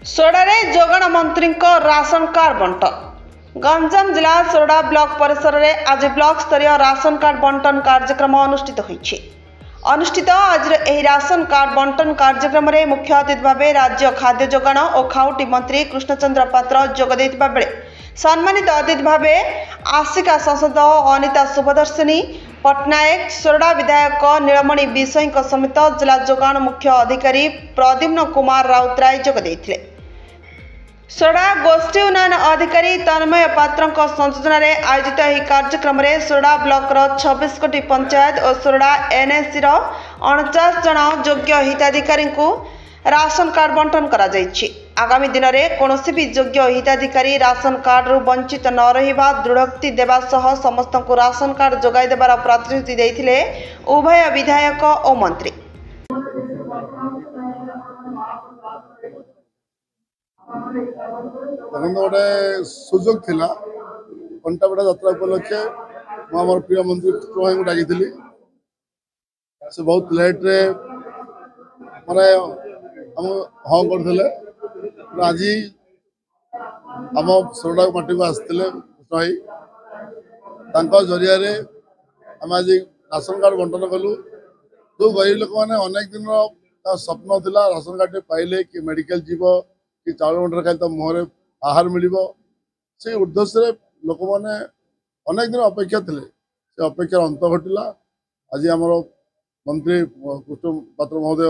सोडारे जोगाण मंत्री ration card बंटन। Ganjam जिला soda block परिसर में आज ब्लॉक स्तरीय राशन कार्ड बंटन कार्यक्रम अनुष्ठित आज राशन कार्ड बंटन कार्यक्रम में मुख्य अतिथि भाव राज्य खाद्य जोगाण और खाउटी मंत्री कृष्णचंद्र पात्र जोग देथिबा बेले सम्मानित अतिथि भाव आसिका सांसद अनिता शुभदर्शिनी पट्टनायक सोरडा विधायक नीलमणि विषय समेत जिला जोगाण मुख्य अधिकारी प्रद्युम्न कुमार राउतराय जोग देथिले। सोरडा गोष्ठी उन्नयन अधिकारी तन्मय पात्र संयोजन में आयोजित यह कार्यक्रम में सोरडा ब्लॉक 26 कोटी पंचायत और सोरडा एनएससी 49 जन योग्य हिताधिकारी को राशन कार्ड बंटन करा जायछि। आगामी दिन में कौन भी योग्य हिताधिकारी राशन कार्ड रु वंचित न रहिबा दृढ़ोक्ति देवा सह समस्त को राशन कार्ड जोगाई देबार प्रतिश्रुति देथिले उभय विधायक और मंत्री। गोटे सुजोग थिला कंटाबेड़ा यात्रा उपलक्षे मुझे प्रिय मंत्री भाई को डाकी से बहुत लेट रे माने हम हाँ करते आज आम सोरडा माटी को आसते भाई जरिया आम आज राशन कार्ड बंटन कलु। जो गरीब लोक मैंने अनेक दिन स्वप्न थिला राशन कार्ड पाइले कि मेडिकल जीव कि चाउल मटर खाई तो मुहर आहार मिल से उद्देश्य लोक मैंने अनेक दिन अपेक्षा थे से अपेक्षार अंत घटला। आज आमर मंत्री कृष्ण पात्र महोदय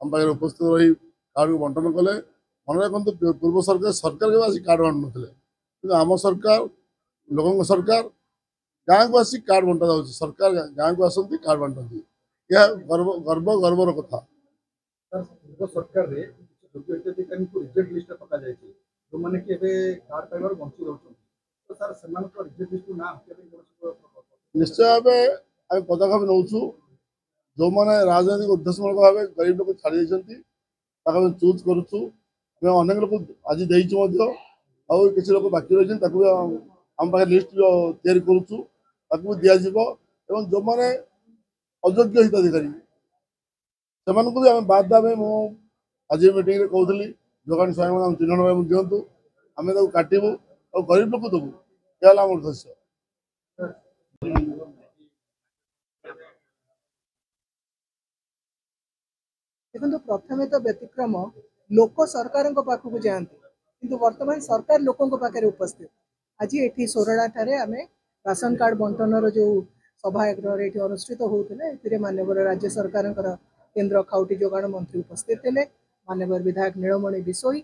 आम पाखे उपस्थित रही कार्ड को बंटन कले। मन रखु पूर्व सरकार के आसिक कार्ड बांटु ना आम सरकार लोक सरकार गाँव को आसिक कार्ड बंटा जाऊँगी। सरकार गाँव को आसती कार्ड बांटती यह गर्वर कथा। सरकार रिजेक्ट लिस्ट पका जाए जो मैंने कि कार्ड पाइबार वंचित होती तो सर से रिजेक्ट लिस्ट ना निश्चय भाव आम पदक्षेप नौ जो मैंने राजनैतिक उद्देश्यमूलक भाव गरीब लोग छाड़ी चूज करुचु अनेक लोग आज किसी लोग बाकी रही आम पाखे लिस्ट तैयारी करुचु दि जो मैंने अयोग्य हिताधिकारी से आम बाद दें आज मीटिंग में कहूली जोगाण स्वयं चिन्हन दिंतु आम काटबू और गरीब लोग देवु यह आम उद्देश्य। देखो प्रथम तो व्यतिक्रम लोक सरकार पाखक जाती किंतु वर्तमान सरकार लोकों पाखे उपस्थित। आज ये सोरडा ठारे आम राशन कार्ड बंटन जो सभा ये अनुष्ठित होते माननीय राज्य सरकार केन्द्र खाउटी जोगाण मंत्री उपस्थित थे। माननीय विधायक नीलमणि विषय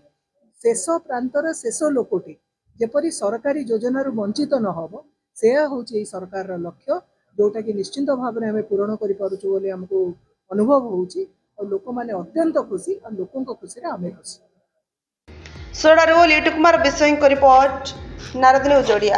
शेष प्रांतर शेष लोकटी जेपरी सरकारी योजन वंचित न हो से हूँ सरकार लक्ष्य जोटा कि निश्चिंत भाव में आम पूरण करमको अनुभव होउची और लोक मैंने अत्यंत खुशी और लोकों खुशी आम खुशी। सोडारू लिटु कुमार विषय रिपोर्ट नारद न्यूज ओडिया।